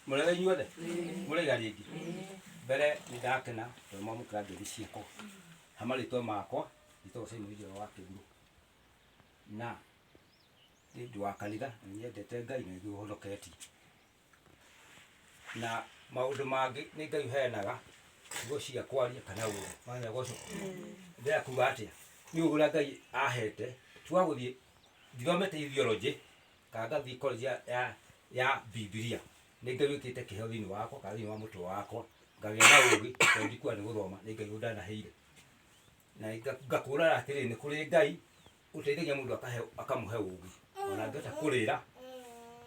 Murega inyuothe murega ringi mbere nindakena tondu mwamukira ngethi ciakwa hamaritwa makwa itagwo Simon Njoroge wa Kĩgũrũ na ndi wa kanitha nyendete Ngai na nĩũhonoketie na maũndũ mangĩ nĩ Ngai ũheanaga ngo cia kwaria kana ũũ mwana goco ndĩra kuga atĩa nĩ ũguo Ngai ahete twagũthiĩ thomete theology kana ngathiĩ college ya Biblia nĩ Ngai wĩkĩte kĩheo thĩinĩ wakwa kana thĩinĩ wa mũtwe wakwa ngagĩa na ũũgĩ tondũ ndikũga nĩ gũthoma nĩ Ngai ũndanaheire na ngakũũra atĩrĩ nĩ kũrĩ Ngai ũteithagia mũndũ akamũhe ũũgĩ ona angĩhota kũrĩra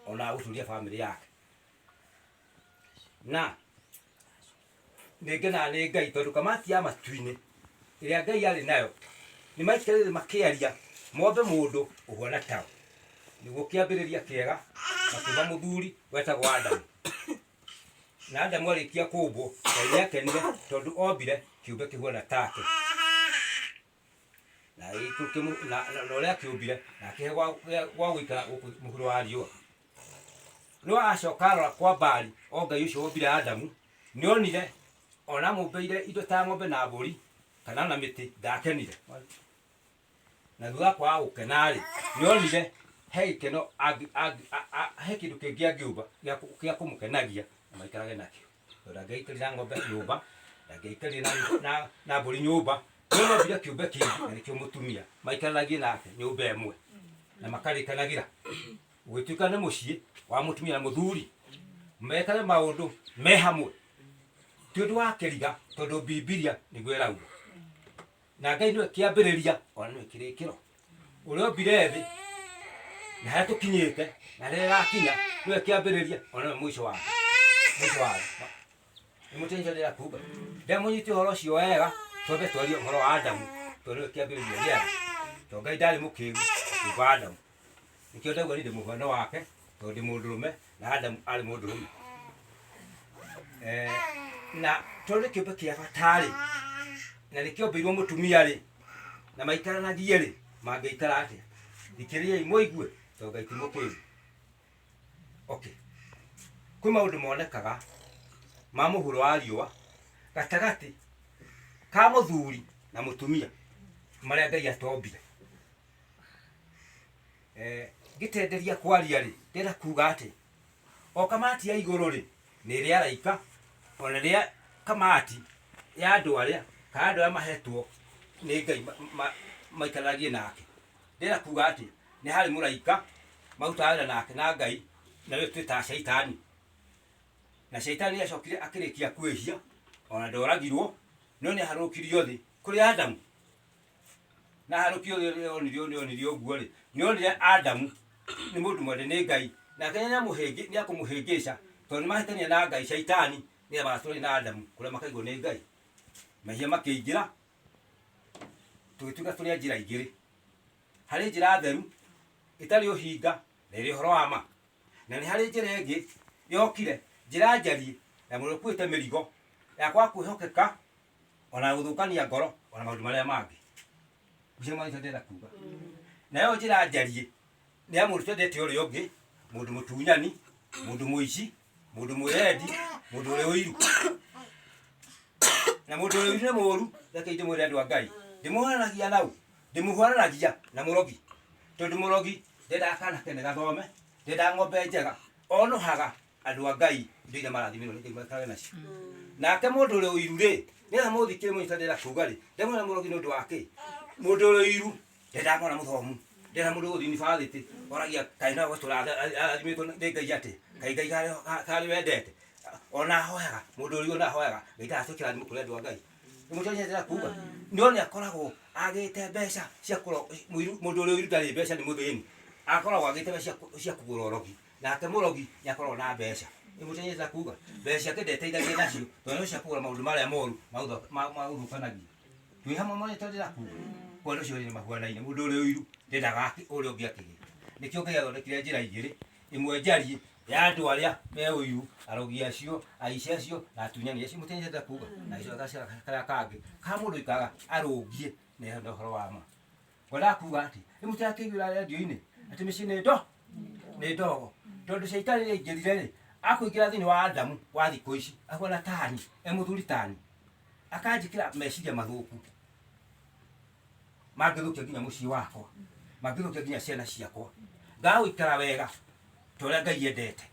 ona gũtũria family yake na nĩngenaga nĩ Ngai tondũ kamati ya matu-inĩ ĩrĩa Ngai arĩ nayo nĩ maikarĩte makĩaria mombe mũndũ ũhuana tao nĩguo kĩambĩrĩria kĩega makĩũmba mũthuri wetagwo Adamu na Adamu arĩkia kũmbwo Ngai nĩakenire tondũ ombire kĩũmbe kĩhuana take na ũrĩa akĩũmbire nake gwa gũikara gũkũ mũhuro wa riũa no acoka arora kwa mbari o Ngai ũcio wombire Adamu nĩonire ona mũmbeire indo ta ng'ombe na mbũri kana na mĩtĩ ndakenire na thutha wa gũkena-rĩ nĩonire he gĩkeno he kĩndũ kĩngĩ angĩũmba gĩa kũmũkenagia na maikarage nakĩo tondũ angĩaikarire ng'ombe nyũmba ndangĩaikarire na mbũri nyũmba no nombire kĩũmbe kĩngĩ na nĩkĩo mũtumia maikaranagie nake nyũmba ĩmwe na makarĩkanagĩra gũgĩtuĩka nĩ mũciĩ wa mũtumia na mũthuri mekage maũndũ me hamwe ti ũndũ wa kĩriga tondũ Bibilia nĩguo ĩrauga na Ngai nĩwe kĩambĩrĩria ona nĩwe kĩrĩkĩro ũrĩa ombire thĩ na harĩa tũkinyĩte na rĩrĩa ĩgakinya nĩwe kĩambĩrĩria ona nĩwe mũico wayo nĩmũteithia ndĩra kuga ndĩamũnyiti ũhoro ũcio wega twambe twarie ũhoro wa Adamu tondũ nĩwe kĩambĩrĩria gĩa thĩ tondũ Ngai ndarĩ mũkĩgu akiuga Adamu nĩkĩo ndauga niĩ ndĩ mũhiano wake tondũ ndĩ mũndũrũme na Adamu arĩ mũndũrũme na tondũ nĩ kĩũmbe kĩa bata-rĩ na nĩkĩombĩirwo mũtumia-rĩ na maikaranagie-rĩ mangĩikara atĩa thikĩrĩriai mũigue tondũ Ngai ti mũkĩgu kwĩ maũndũ monekaga ma mũhuro wa riũa gatagatĩ ka mũthuri na mũtumia marĩa Ngai atombire ngĩtenderia kwaria-rĩ ndĩrenda kuga atĩ o kamati ya igũrũ-rĩ nĩ ĩrĩ araika ona rĩrĩa kamati ya andũ arĩa kana andũ arĩa mahetwo nĩ Ngai maikaranagie nake ndĩrenda kuga atĩ nĩ harĩ mũraika marutaga wĩra nake na Ngai na nĩwe twĩtaga Shaitani na Shaitani nĩacokire akĩrĩkia kwĩhia ona ndoragirwo no nĩaharũrũkirio thĩ kũrĩ Adamu na harũkio thĩ onire ũguo-rĩ nĩonire Adamu nĩ mũndũ mwende nĩ Ngai nake nĩakũmũhĩngĩca tondũ nĩmahĩtania na Ngai Shaitani nĩgetha magatũranie na Adamu kũrĩa makaigwo nĩ Ngai mehia makĩingĩra tũgĩtuĩka tũrĩ a njĩra igĩrĩ harĩ njĩra theru ĩtarĩ ũhinga na ĩrĩ ũhoro wa ma na nĩ harĩ njĩra ĩngĩ yokire njĩra njariĩ ya mũndũ ũkuĩte mĩrigo ya kwaga kwĩhokeka ona gũthũkania ngoro ona maũndũ marĩa mangĩ gucia mwaitha ndĩrenda kuga nayo njĩra njariĩ nĩ ya mũndũ twendete ũrĩa ũngĩ mũndũ mũtunyani mũndũ mũici mũndũ mwĩyendi mũndũ ũrĩ ũiru na mũndũ ũrĩ ũiru nĩ mũũru reke ndĩmwĩre andũ a Ngai ndĩmũhũranagia nau ndĩmũhũranagia na mũrogi tondũ mũrogi ndendaga kana kene gathome ndendaga ng'ombe njega onohaga andũ a Ngai indo iria marathimĩrwo nĩ Ngai maikarage nacio nake mũndũ ũrĩ ũiru-rĩ nĩgetha mũthikĩrĩrie mũnyita ndĩrenda kuga-rĩ ndĩmwĩra mũrogi nĩ ũndũ wa kĩ mũndũ ũrĩ ũiru ndendaga mwana mũthomu ndĩrenda mũndũ ũgũthiĩ yunibathĩtĩ oragia kaĩ no gũtũra arathimĩtwo nĩ Ngai atĩ kaĩ Ngai karĩ wendete ona ahoyaga mũndũ ũrĩ ona ahoyaga Ngai ndatwĩkĩra thimũ kũrĩ andũ a Ngai nĩmũteithia ndĩrenda kuga no nĩakoragwo agĩte mbeca cia kũrora mũndũ ũrĩ ũiru ndarĩ mbeca nĩ mũthĩni akoragwo agĩte mbeca cia kũgũra ũrogi nake mũrogi nĩakoragwo na mbeca nĩmũteithia ndĩrenda kuga mbeca ciake ndeteithagia nacio tondũ nĩ cia kũgũra maũndũ marĩa moru magũthũkanagia twĩ hamwe mũnyita ndĩrenda kuga kwa ũcio nĩ mahuanaine mũndũ ũrĩ ũiru ndendaga ũrĩa ũngĩ akĩgĩa nĩkĩo Ngai athondekire njĩra igĩrĩ ĩmwe njariĩ ya andũ arĩa me ũiru arogi acio aici acio na atunyani acio mũteithia ndĩrenda kuga na icio karĩa kangĩ ka mũndũ ikaraga arũngie na ũhoro wa ma ngwendaga kuga atĩ nĩmũtirakĩiguĩra redio-inĩ atĩ mĩciĩ nĩ ndogo tondũ Shaitani nĩaingĩrire-rĩ akuingira thini wa Adamu wa thikũ ici akona tani mũthuri tani akanjĩkĩra meciria mathuku mangĩthũkia nginya mũciĩ wakwa mangĩthũkia nginya ciana ciakwa ngagũikara wega ta ũrĩa Ngai endete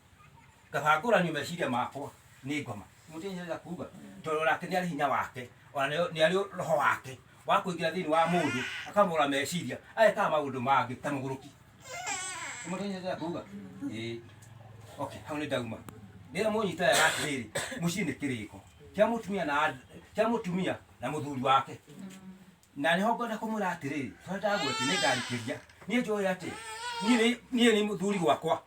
ngabangũranio meciria makwa nĩ ngoma mũtĩnyerera kuga tondũ nake nĩ arĩ hinya wake ona nĩ arĩ roho wake wa kũingĩra thĩinĩ wa mũndũ akamũra meciria agekaga maũndũ mangĩ ta mũgũrũki mũtĩnyerera kuga okay hau nĩ ndauma rĩrĩa mũnyita wega atĩrĩrĩ mũciĩ nĩ kĩrĩko kĩa mũtumia na mũthuri wake na nĩho ngwenda kũmwĩra atĩrĩrĩ tondũ ndagwete nĩ ngarikĩria niĩ njũĩ atĩ niĩ nĩ mũthuri gwakwa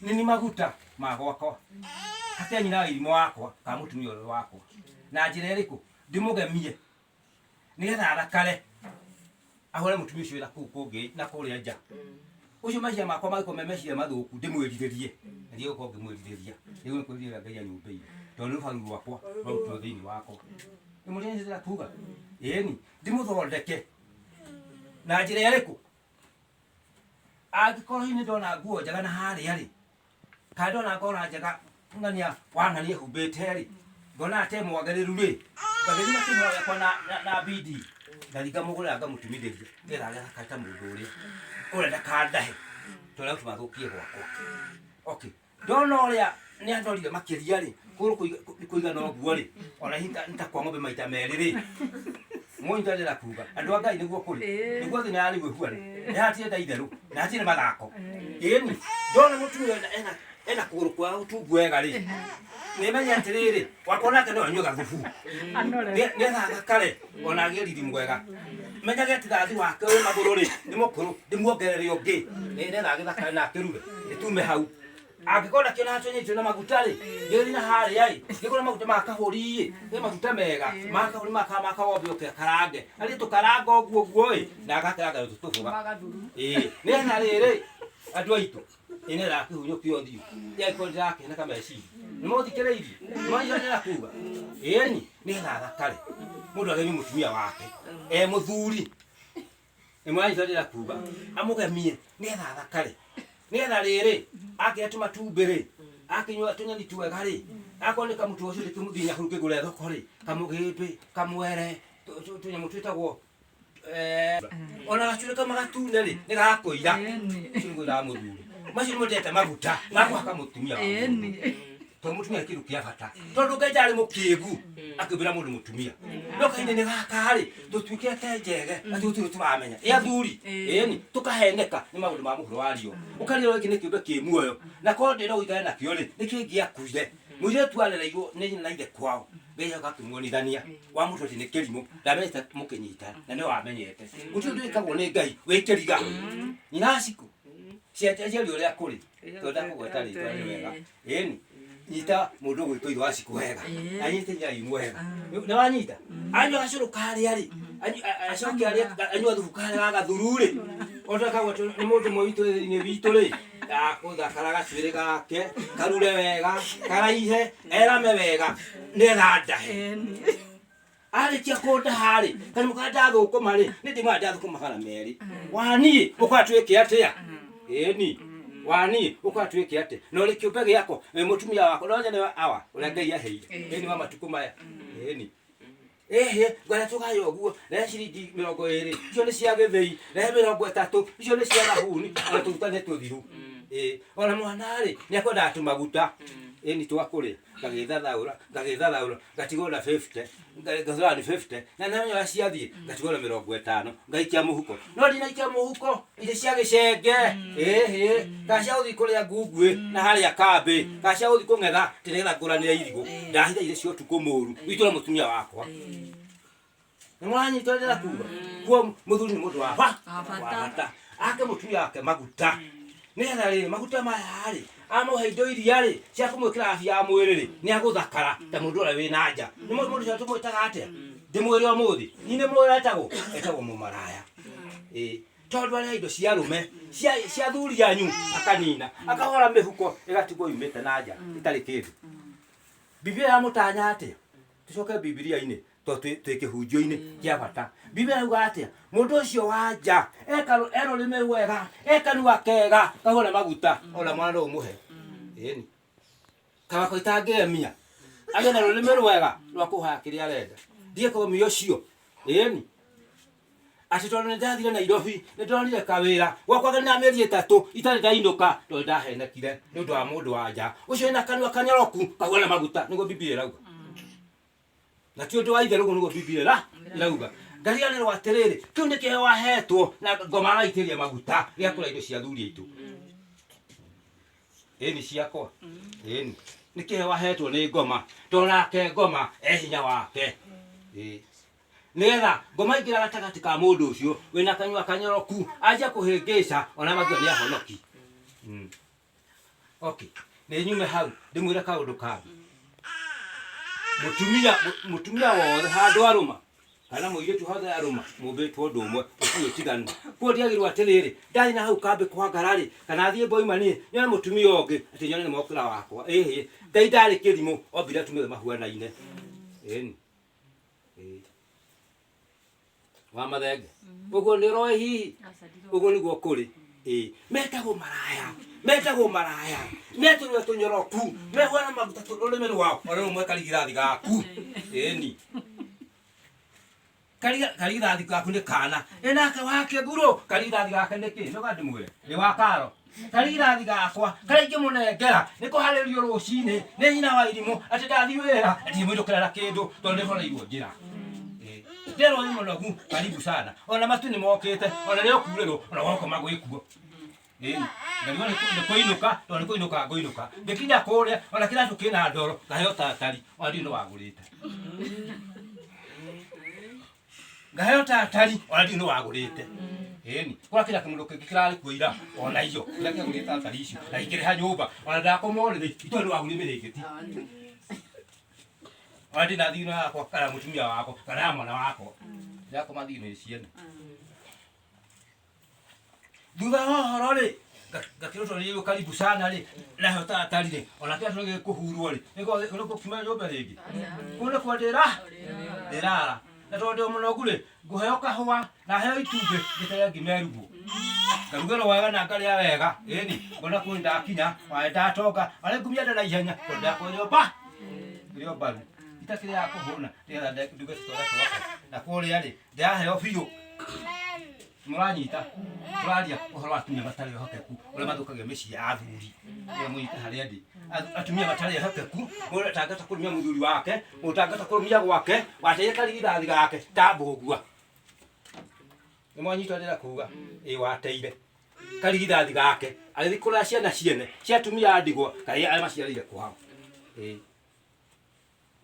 nĩ maguta ma gwakwa hake nyina wa irimũ wakwa kana mũtumia ũrĩa wakwa na njĩra ĩrĩkũ ndĩmũgemie nĩgetha arakare ahũre mũtumia ũcio wĩra kũu kũngĩ na kũrĩa nja ũcio meciria makwa mangĩkorwo me meciria mathũku ndĩmwĩrirĩrie na ndiĩ gũkorwo ngĩmwĩrirĩria rĩu nĩ kwĩrirĩria Ngai anyũmbĩire tondũ nĩ rũbaru rwakwa rwarutwo thĩinĩ wakwa nĩmũrĩnyitĩra kuga ĩni ndĩmũthondeke na njĩra ĩrĩkũ angĩkorwo hihi nĩ ndona nguo njega na harĩa rĩ kana ndona ngona njega ng'ania wang'ania humbĩte rĩ ngona ate mwagĩrĩru rĩ ngagĩthima kĩmwe gĩakwa na bidii ngaringa mũgũrĩra ngamũtumithĩria nĩgetha agakara ta mũndũ ũrĩa ndakandahe tondũ tũmathũkie gwakwa okay ndona ũrĩa nĩ andorire makĩria rĩ kũigana ũguo rĩ ona nĩtakwa ng'ombe maita merĩ rĩ mũnyitĩrĩra kuga andũ a Ngai nĩguo kũrĩ nĩguo thĩ nĩ arĩgwĩhua rĩ nĩ hatirĩ nda itherũ na hatirĩ mathako ĩni ndona mũtumia ena kũgũrũ kwa ũtungu wega rĩ nĩmenye atĩrĩrĩ wakwa nake no anyue gathubu nĩgetha agakare ona agĩe riri mwega menyage atĩ thathi wake wĩ magũrũ rĩ nĩ mũkũrũ ndĩmuongerere ũngĩ nĩgetha agĩthakare na akĩruge ĩtume hau angĩkorwo nakĩona hatũnyitio na maguta rĩ gĩthiĩ na harĩa rĩ gĩkũra maguta ma kahũri rĩ nĩ maguta mega ma kahũri makawombe ũke akarange arĩ tũkaranga ũguo ĩ na agakaranga tũtũbũga nĩgetha rĩrĩ andũ aitũ nĩgetha akĩhunyũkia ũthiũ angĩkorwo ndĩrakĩhena kameciria nĩmũthikĩrĩirie nĩmanyitĩrĩra kuga ĩni nĩgetha athakare mũndũ agemie mũtumia wake mũthuri nĩmũranyitĩrĩra kuga amũgemie nĩgetha athakare nĩgetha rĩrĩ akĩrĩa tũmatumbĩ rĩ akĩnyua tũnyeni twega rĩ akorwo nĩ kamũtu ũcio ndĩkĩmũthinya kũu kĩgũre thoko rĩ kamũgĩmbĩ kamwere tũnyamũ twĩtagwo ona gacuĩrĩ kama gatune rĩ nĩ gakũira ũcio nĩgwĩraga mũthuri macio nĩmwendete maguta ma kũhaka mũtumia waku tondũ mũtumia nĩ kĩndũ kĩa bata tondũ Ngai ndarĩ mũkĩĩgu akĩũmbĩra mũndũ mũtumia no kahinda nĩ gaka rĩ tũtuĩkĩte njege atĩ gũtirĩ tũramenya athuri ĩni tũkaheneka nĩ maũndũ ma mũhuro wa riũa ũkarĩrwo gĩkĩ nĩ kĩũmbe kĩ muoyo na korwo ndĩrenda gũikara nakĩo rĩ nĩkĩo ingĩakuire mũirĩtu arereirwo nĩ nyina na ithe kwao Ngai agakĩmuonithania wa mũndũ atĩ nĩ kĩrimũ ndamenyete mũkĩnyita na nĩ wamenyete gũtirĩ ũndũ wĩkagwo nĩ Ngai wĩ kĩriga nyina cikũ cianjĩrio ũrĩa kũrĩ tondũ ndakũgweta rĩtwa rĩ wega ĩni nyita mũndũ gwĩtwo ithe wa cikũ wega anyite nyai mwega nĩ wanyita anyua gacũrũ karĩa rĩ acoke arĩa anyua thubu karĩa ga gathuru rĩ ondakagwo nĩ mũndũ mwĩtũ-inĩ witũ rĩ ndakũthakara gacuĩrĩ gake karure wega karaihe erame wega nĩgetha ndahe arĩkia kũndaha rĩ kanyamũ karĩa ndathũkũma rĩ nĩ ndĩmwaya ndathũkũma bara merĩ waniĩ ũkorwo twĩke atĩa ĩni wani ũkwatwĩke atĩ no rĩ kĩũmbe gĩakwa mũtumia wako no nyene awa ũrĩa Ngai aheire ĩni wa matukũ maya ĩni ngwenda tũgayo ũguo na ciringi 20 icio nĩ cia gĩthĩi na 30 icio nĩ cia thabuni na tũguta nĩ tũthiru ona mwana rĩ nĩ akwendaga tũmaguta ĩni twakũrĩ ngagĩthathaũra ngatigwo na 50 ngathora ni 50 na nĩmenya ciathiĩ ngatigwo na 50 ngaikia mũhuko no ndinaikia mũhuko iria cia gĩcenge gacia gũthiĩ kũrĩa ngungũĩ na harĩa kambĩ gacia gũthiĩ kũng'etha nĩgetha ngũranĩre irigũ ndahitha iria cia ũtukũ mũru witũ na mũtumia wakwa nĩmũranyitĩrĩra kuga kuo mũthuri nĩ mũndũ wa bata ake mũtumia wake maguta nĩgetha rĩrĩ maguta maya rĩ amũhe indo iria rĩ cia kũmwĩkĩra afya ya mwĩrĩ rĩ nĩ agũthakara ta mũndũ ũrĩa wĩna nja nĩ mũndũ ũcio tũmwĩtaga atĩa ndĩmwĩre ũmũthĩ nyine mwĩra etagwo mũmaraya tondũ arĩa indo cia rũme cia thuri yanyu akanina akahora mĩhuko ĩgatigwo yumĩte na nja ĩtarĩ kĩndũ Biblia yamũtanya atĩa tũcoke Biblia-inĩ twĩ kĩhunjio-inĩ kĩa bata Biblia yuga atĩa mũndũ ũcio wa nja ero rĩmĩ wega ekanua kega kahũre maguta ona mwana no ũmũhe ĩni kabako itangemia age na rurimi rwega rwa kuhaya kiria arenda ndie komi ucio eni ati tondu ndathire Nairobi ndonire kawira gwakwa na mieri 3 itari ndainuka ndo ndahenekire ni undu wa mundu wanja ucio ina kanua kanyoroku kagwana maguta niguo Biblia irauga na ti undu wa itheru niguo Biblia irauga ngaria nero atiriri kiu ni kiheo wahetwo na ngoma gaitiria maguta gia kura indo cia thuri aitu eni ciakwa eni ni kiheo wahetwo ni ngoma tonake ngoma hinya wake nigetha ngoma ingira gatagati ka mundu ucio wina kanyua kanyoroku aja kuhingica ona magua ni ahonoki okay ni nyume hau ndimwira kaundu kangi mutumia wothe handu aruma kana muiretu hothe aruma mumbitwo undu umwe ucio tiganu ko ndiagirwo atiriri ndari na hau kambe kwa ngarari kana thie boimani nyone mutumia ongi ati nyone ni mokura wakwa ngai ndari kirimu ombire atumia mahuanaine eni wa mathenge ugo ni roi hihi ugo niguo kuri metagwo maraya metirwe tunyoroku mehwana maguta rurimi rwao ora umwe karigirathi gaku eni karigirathi gaku ni kana enake wake nguro karigirathi gake niki noga ndimwire ni wakaro karigirathi gakwa karingi munengera ni kuharirio rucini ni nyina wa irimu ati ndathi wira ati mwindukira na kindu tondu ndihora igwo njira ndero ni munogu karibu sana ona matu ni mokite ona leo kurero ona wako magwikuo ngariwa ni kuinuka tondu kuinuka ngoinuka ngikinya kuria ona kila tukina ndoro ngaheo tatari ona ndi no wagurite ngaheo tatari ona ndi no wagurite kwa kila kimundu kikirari kuira ona iyo kila kigurite tatari icio na ikiriha nyumba ona ndakomorire itondo wagurime rigiti wadi na thino yako kana mutumia wako kana mwana wako yako mathino iciene thutha horo ri gakiroto ri karibu sana ri na hota atarire ona kia tuge kuhurwo ri niko kuma nyumba ringi kune kwa ndirara na tondu munogu ri nguheo kahua na heo itumbe gitaya ngimerugo ngarugero wega na ngaria wega eni ngona kwenda kinya wa ndatoka ale kumia na ihenya konda kwa nyumba ndio baru itakire ya kuhona ndia nduge tora twaka na kuria ri ndaheo biu muranyita turaria uhoro atumia batari hokeku ule mathukagia micii ya athuri ni muita haria ndi atumia batari hokeku ule tangata kurumia muthuri wake mutangata kurumia gwake wateire karigithathi gake tambugua ni mwanyita ndira kuga wateire karigithathi gake ari kura ciana ciene cia atumia ndigwa kai ari maciarire kwao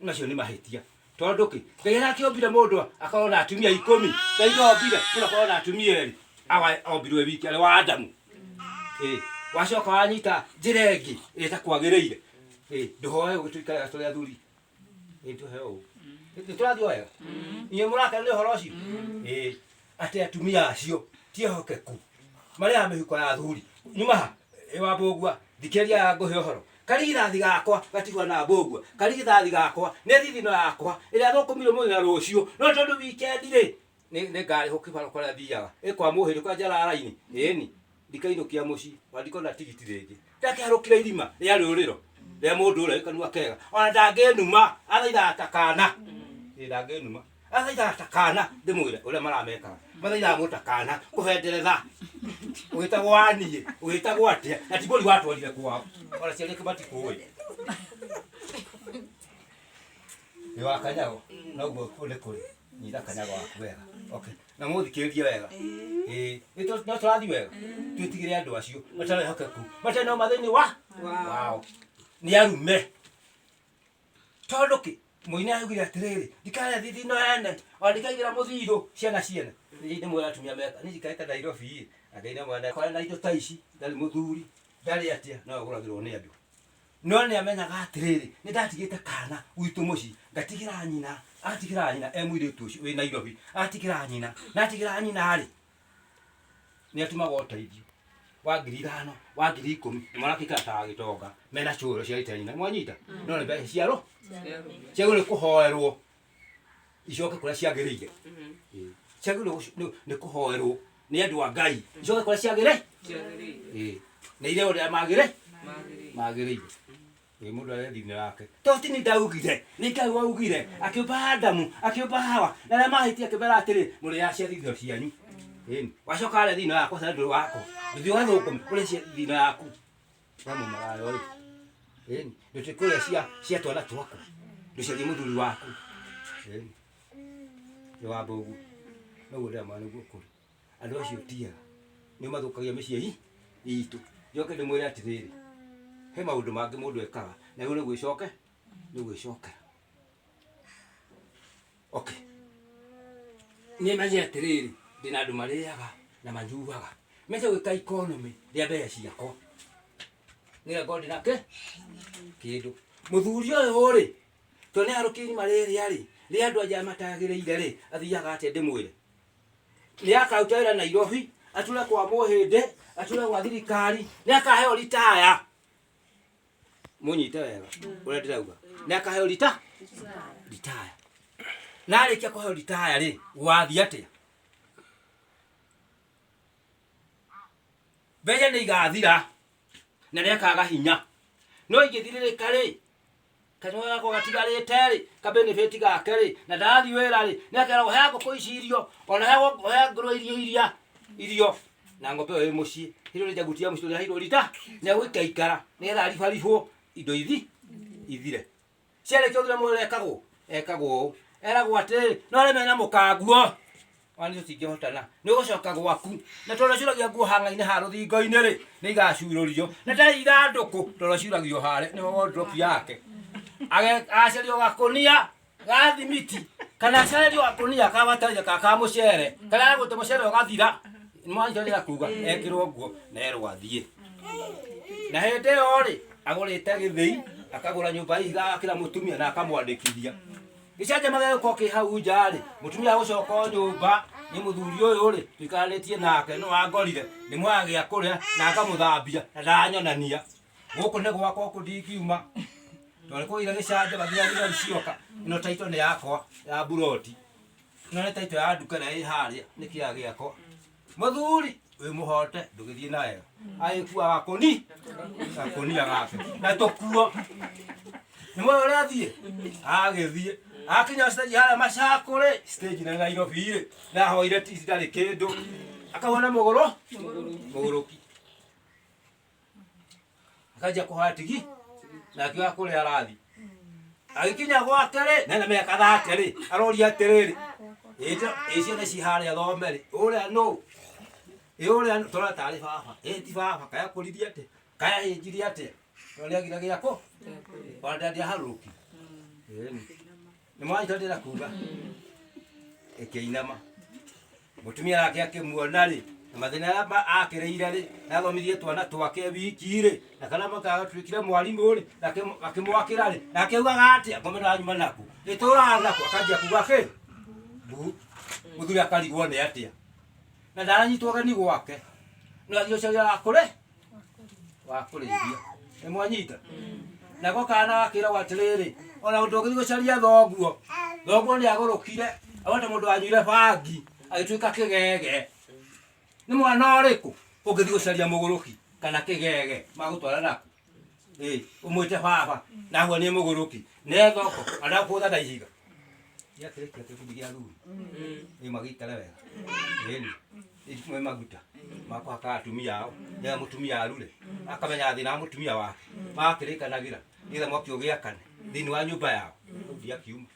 nacio ni mahitia tondu ki ngai akiombire mundu akaona atumia 10 ngai ombire kuna kaona atumia eri awa ombirwe wiki ale wa Adamu wacoka wanyita njira ingi itakwagiriire nduhoe gutuikara atoria thuri nduheo turathio wega inye muraka ni horo ucio ati atumia acio tie hokeku maria amihiko ya thuri nyuma wa bogwa thikeria nguhe horo karigithathi gakwa gatigwa na mbogwa karigithathi gakwa ne thithino yakwa ira thokumire muthenya rucio no tondu weekend ri ne ngari hukibaro kwa thiaga kwa muhiri kwa jararaini eni ndikainukia muci wandikona tigiti ringi ndakiharukire irima ria ruriro ria mundu ura ikanua kega ona ndangenuma athaitha atakana ndangenuma athaitha atakana ndimwire uria marameka mathaitha mutakana kuhenderetha ugitagwo wanie ugitagwo atia na tibori watwarire kwao ona ciari kibati kuwe ni wakanyago noguo kule kule ni ndakanyago waku wega okay na muthikiririe wega no turathi wega twitigire andu acio matare hokeku matare no mathini wao ni arume tondu ki muini ayugire atiriri ndikare thithino ene ondikaigira muthiru ciana ciene ni mwira atumia meka ni jikaita Nairobi againa mwana kwa na indo taici ndari muthuri ndari atia no guragirwo ni andu no ni amenyaga atiriri ni ndatigite kana uitu muci ngatigira nyina atigira nyina emwiritu ucio we Nairobi atigira nyina na atigira nyina ari ni atuma goteithio wa 5,000 wa 10,000 mwana kikata gitonga mena churo cia itanyina mwanyita no ni mbeca ciaro ciagure kuhoerwo icoke kuria ciagirire ciagure ni kuhoerwo ni andu a Ngai icoke kuria ciagire ni ile ore magire Mundu arethine yake. Toti ni ndaugire, ni Ngai waugire, akiumba Adamu, akiumba Hawa, na arĩa mahĩtia akĩmera atĩrĩ, mũrĩrĩa irio cianyu. Ĩni, wacoka arĩa thĩinĩ wako sasa ndũrĩ wako. Ndũthiĩ wathũkũma kũrĩa thĩinĩ yaku. Wamo marayo rĩ. Ĩni, ndũtikũrĩa cia twana twaku. Ndũcarie mũthuri waku. Ĩni. Nĩ wamba ũguo. Noguo ndĩramana nĩguo kũrĩ. Andũ acio tiaga. Nĩ mathũkagia mĩciĩ itũ. Njoke ndĩmwĩre atĩrĩrĩ. He maũndũ mangĩ mũndũ ekaga na rĩu nĩ gwĩcokera. Okay. Nĩ menye atĩrĩrĩ, ndĩna andũ marĩaga na manyuaga. Menye gwĩka economy rĩa mbeca ciakwa. Nĩgetha ndĩ nake kĩndũ. Mũthuri ũyũ rĩ, to nĩ arũkĩri marĩrĩa rĩ, rĩa andũ anja matagĩrĩire rĩ, athiaga atĩa ndĩmwĩre. Nĩ akaruta wĩra Nairobi, ature kwa Mũhĩndĩ, ature gwa thirikari, nĩ akaheo retire. Munyite wega ũrĩa ndĩrauga. Nĩ akaheo retire. Na arĩkia kũheo retire rĩ, wathiĩ atĩa? Mbeca nĩ igathira na nĩ akaga hinya. No ingĩthirĩrĩka rĩ, kanua gako gatigarĩte rĩ, ka-benefit gake rĩ, na ndarathiĩ wĩra rĩ, nĩ akeragwo he ngũkũ ici irio, ona he ngũrwe irio. Na ng'ombe ĩyo ĩ mũciĩ, hĩndĩ ĩrĩa njagutia mũciĩ ũrĩa hairwo rita, nĩ egũikaikara nĩgetha aribaribwo indo ithire. Ciarĩkia ũthire mũndũ ekagwo ũũ. Eragwo atĩrĩrĩ, no arĩ mena mũkanguo. Wani ũtingĩhotana. Nĩ ũgũcoka gwaku. Na tondũ ciũragio nguo hanga-inĩ ha rũthingo-inĩ rĩ, nĩ igacurũrio. Na ndarĩ ithandũkũ tondũ ciũragio harĩa nĩho wardrobe yake. Agacario gakũnia ga thimiti. Kana acario gakũnia ka bataraitha ka mũcere. Kana gũte mũcere ũgathira. Mwanjĩra nĩ akuga ekĩrwo nguo na erwo athiĩ. Na hĩndĩ ĩyo rĩ, agũrĩte gĩthĩi, akagũra nyũmba ihiga agakĩra mũtumia na akamwandĩkithia. Gĩcanjama gĩgũkorwo kĩ hau nja rĩ, mũtumia agũcoka nyũmba, nĩ mũthuri ũyũ rĩ, tũikaranĩtie nake no angorire, nĩ mwaga gĩa kũrĩa na akamũthambia na ndanyonania. Gũkũ nĩ gwakwa gũkũ ndingiuma. Tondũ nĩ kũgĩire gĩcanjama gĩathira cioka, ĩno taito nĩ yakwa ya mburoti. Ĩno nĩ taito ya nduka ĩrĩa ĩ harĩa, nĩ kĩaga gĩakwa. Mũthuri wĩ mũhote ndũgĩthiĩ na wega. Agĩkua gakũnia gake na tũkuo. Nĩ mwe ũrĩa athiĩ? Agĩthiĩ. Akinya stage harĩa Macakũrĩ, stage na Nairobi rĩ, na ahoire titi ndarĩ kĩndũ. Akahũra mũgũrũki. Akajia kũhoya tigi na akĩoya kũrĩa arathiĩ. Agĩkinya gwake rĩ, na mĩaka 30 rĩ, aroria atĩrĩrĩ, ciothe ci harĩa thome rĩ, ũrĩa nũ? Ũrĩa tũrona tarĩ baba. Ti baba, kaya kũrithia atĩa? Kaya hĩnjirie atĩa? Ũrĩa gĩra gĩako? Ona ndĩaharũrũki. Nĩ mwanyita ndĩra kuga. Ĩkĩinama. Mũtumia wake akĩmuona rĩ, na mathĩna arĩa akĩrĩire rĩ, na athomithie twana twake wiki rĩ, na kana magatuĩkire mwarimũ rĩ, akĩmwakĩra rĩ, na akĩugaga atĩa ngomena nyuma naku. Ĩtũraga naku akanjia kuga kĩ? Mũthuri akarigwo nĩ atĩa. Na ndaranyitwo ũgeni gwake. No athiĩ ũcaria wakũrĩithia. Nĩ mwanyita. Nako kana gakĩragwo atĩrĩrĩ, ona ndũgĩthiĩ gũcaria thoguo. Thoguo nĩ agũrũkire, agwata mũndũ wanyuire bangi, agĩtuĩka kĩgege. Nĩ mwana ũrĩkũ ũngĩthiĩ gũcaria mũgũrũki kana kĩgege magũtwara naku? Ũmwĩte baba, naguo nĩ mũgũrũki. Nĩ thoko, andakũtha na ihiga. Yakĩrĩkia kĩbundi gĩa thuri. Magĩikare wega. Mwe maguta. Makwaka atumia ao. Nĩgetha mũtumia arure. Akamenya thĩna wa mũtumia wake. Magakĩrĩkanagĩra. Nĩgetha mwaki ũgĩakane thĩinĩ wa nyũmba yao. Ndiakiuma.